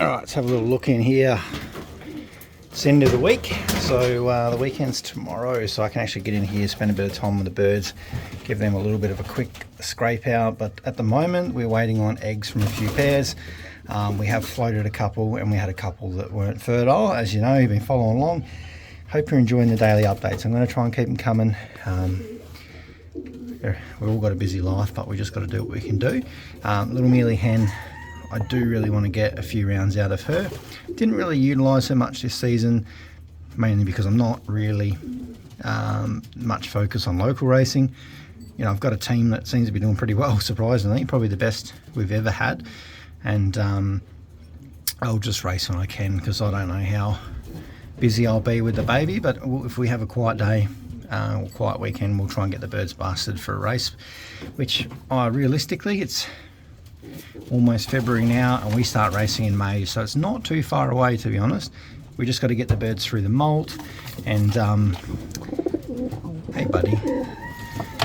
Alright, let's have a little look in here. It's the end of the week, so the weekend's tomorrow, so I can actually get in here, spend a bit of time with the birds, give them a little bit of a quick scrape out. But at the moment we're waiting on eggs from a few pairs. We have floated a couple, and we had a couple that weren't fertile. As you know, you've been following along. Hope you're enjoying the daily updates. I'm going to try and keep them coming. We've all got a busy life, but we just got to do what we can do. Little mealy hen, I do really want to get a few rounds out of her. Didn't really utilise her much this season, mainly because I'm not really much focused on local racing. You know, I've got a team that seems to be doing pretty well, surprisingly, probably the best we've ever had. And I'll just race when I can, because I don't know how busy I'll be with the baby. But if we have a quiet day or quiet weekend, we'll try and get the birds busted for a race, which realistically, it's almost February now, and we start racing in May, so it's not too far away, to be honest. We just got to get the birds through the molt, and hey buddy,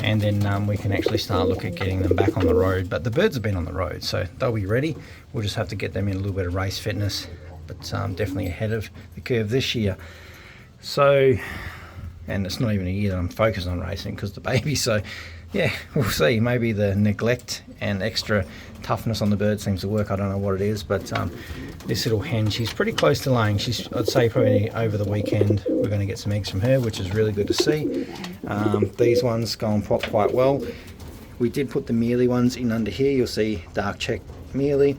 and then we can actually start looking at getting them back on the road. But the birds have been on the road, so they'll be ready. We'll just have to get them in a little bit of race fitness, but definitely ahead of the curve this year. So, and it's not even a year that I'm focused on racing because the baby, so yeah, we'll see. Maybe the neglect and extra toughness on the bird seems to work. I don't know what it is, but this little hen, she's pretty close to laying. I'd say probably over the weekend we're going to get some eggs from her, which is really good to see. These ones going quite well. We did put the mealy ones in under here. You'll see dark check mealy,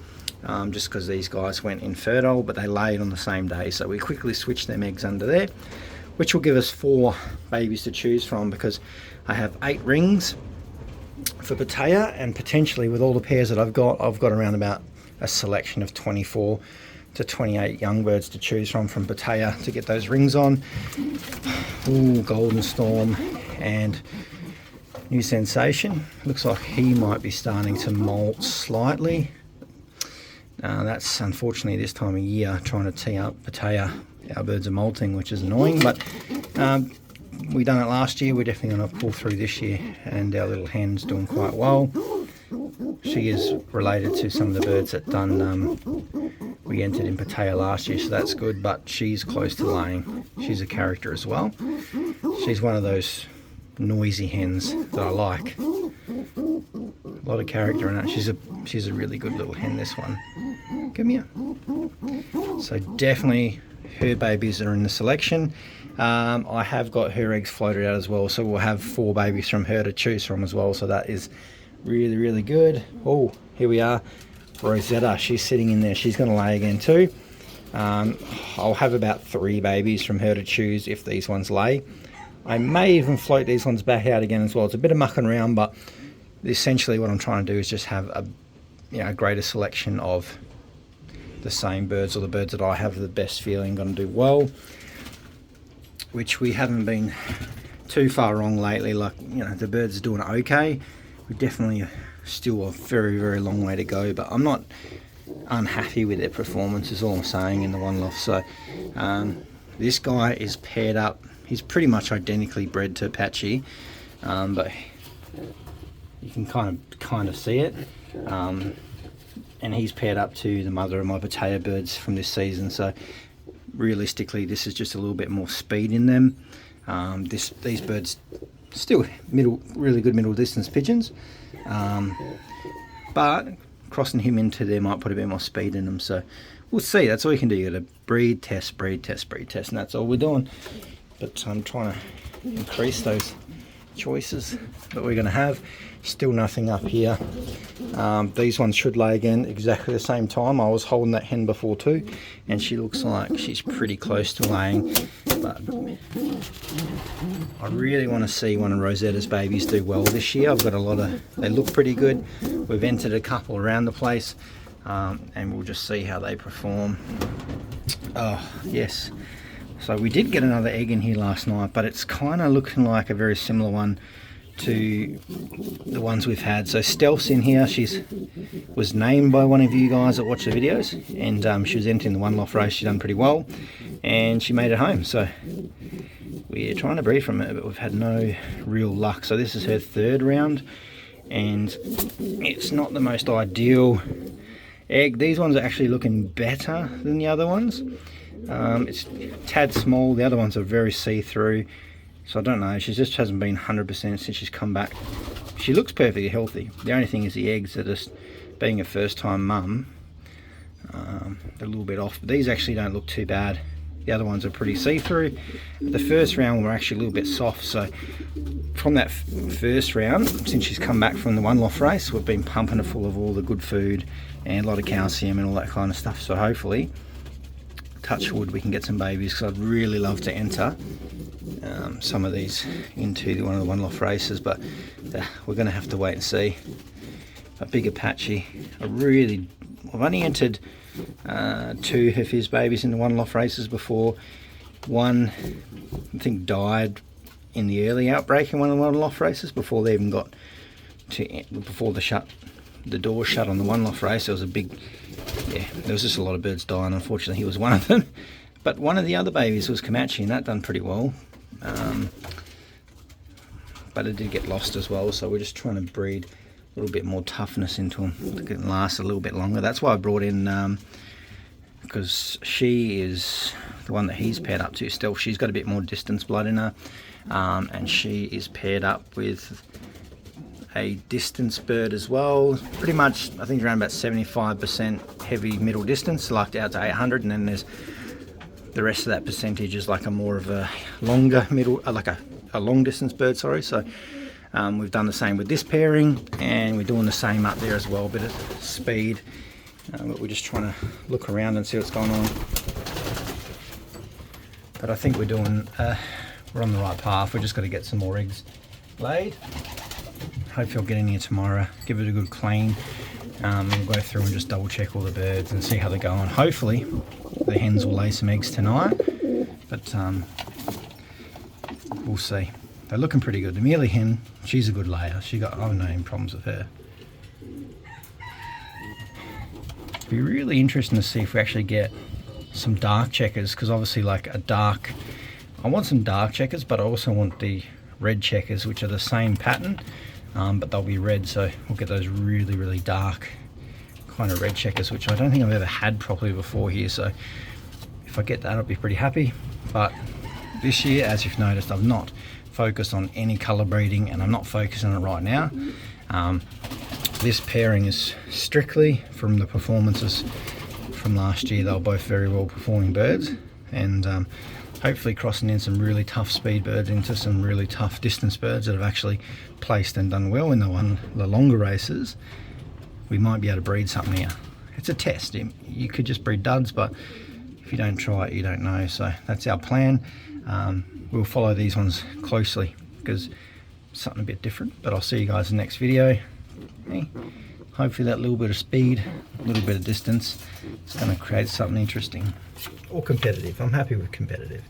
just because these guys went infertile, but they laid on the same day, so we quickly switched them eggs under there, which will give us 4 babies to choose from, because I have 8 rings for Pattaya, and potentially with all the pairs that I've got around about a selection of 24 to 28 young birds to choose from Pattaya to get those rings on. Ooh, Golden Storm and New Sensation. Looks like he might be starting to molt slightly. That's unfortunately this time of year, trying to tee up Pattaya. Our birds are molting, which is annoying, but we done it last year. We're definitely going to pull through this year, and our little hen's doing quite well. She is related to some of the birds that we entered in Pattaya last year, so that's good, but she's close to laying. She's a character as well. She's one of those noisy hens that I like. A lot of character in it. She's a really good little hen, this one. Come here. So definitely her babies are in the selection. I have got her eggs floated out as well, so we'll have 4 babies from her to choose from as well, so that is really, really good. Oh, here we are. Rosetta, she's sitting in there. She's going to lay again too. I'll have about 3 babies from her to choose if these ones lay. I may even float these ones back out again as well. It's a bit of mucking around, but essentially what I'm trying to do is just have a greater selection of the same birds, or the birds that I have the best feeling going to do well, which we haven't been too far wrong lately. Like, you know, the birds are doing okay. We definitely still a very, very long way to go, but I'm not unhappy with their performance, is all I'm saying, in the one loft. So this guy is paired up. He's pretty much identically bred to Apache, but you can kind of see it. And he's paired up to the mother of my Pattaya birds from this season, so realistically this is just a little bit more speed in them. These birds still really good middle distance pigeons, but crossing him into there might put a bit more speed in them, so we'll see. That's all you can do. You got to breed test, and that's all we're doing. But I'm trying to increase those choices that we're going to have. Still nothing up here. These ones should lay again exactly the same time. I was holding that hen before too, and she looks like she's pretty close to laying, but I really want to see one of Rosetta's babies do well this year. I've got they look pretty good. We've entered a couple around the place, and we'll just see how they perform. Oh yes, so we did get another egg in here last night, but it's kind of looking like a very similar one to the ones we've had. So Stealth's in here. She was named by one of you guys that watch the videos, and she was entering the one loft race. She's done pretty well, and she made it home. So we're trying to breed from her, but we've had no real luck. So this is her 3rd round, and it's not the most ideal egg. These ones are actually looking better than the other ones. It's a tad small. The other ones are very see-through. So I don't know. She just hasn't been 100% since she's come back. She looks perfectly healthy. The only thing is the eggs are just, being a first-time mum, they're a little bit off. But these actually don't look too bad. The other ones are pretty see-through. The first round were actually a little bit soft. So from that first round, since she's come back from the one loft race, we've been pumping her full of all the good food and a lot of calcium and all that kind of stuff. So hopefully, touch wood, we can get some babies, because I'd really love to enter some of these into one of the one loft races, but we're going to have to wait and see. A big Apache. I've only entered 2 Hafiz babies in the one loft races before. One, I think, died in the early outbreak in one of the one loft races before they even got to, before the door shut on the one loft race. There was a big, there was just a lot of birds dying. Unfortunately, he was one of them. But one of the other babies was Comanche, and that done pretty well. But it did get lost as well, so we're just trying to breed a little bit more toughness into them to get them last a little bit longer. That's why I brought in, because she is the one that he's paired up to, Stealth. She's got a bit more distance blood in her, and she is paired up with a distance bird as well. Pretty much, I think around about 75% heavy middle distance, like out to 800, and then there's the rest of that percentage is like a more of a longer middle, like a long distance bird, sorry. So we've done the same with this pairing, and we're doing the same up there as well, a bit of speed. But we're just trying to look around and see what's going on. But I think we're on the right path. We've just got to get some more eggs laid. Hopefully I'll get in here tomorrow, give it a good clean, and we'll go through and just double check all the birds and see how they're going. Hopefully the hens will lay some eggs tonight, but we'll see. They're looking pretty good. The Mealy hen, she's a good layer. I haven't had any problems with her. It'd be really interesting to see if we actually get some dark checkers, because obviously I want some dark checkers, but I also want the red checkers, which are the same pattern, but they'll be red, so we'll get those really, really dark kind of red checkers, which I don't think I've ever had properly before here. So if I get that, I'll be pretty happy. But this year, as you've noticed, I've not focused on any colour breeding, and I'm not focused on it right now. This pairing is strictly from the performances from last year. They were both very well performing birds, and hopefully crossing in some really tough speed birds into some really tough distance birds that have actually placed and done well in the longer races. We might be able to breed something here. It's a test. You could just breed duds, but if you don't try it, you don't know. So that's our plan. We'll follow these ones closely because it's something a bit different. But I'll see you guys in the next video. Hopefully that little bit of speed, a little bit of distance, it's going to create something interesting or competitive. I'm happy with competitive.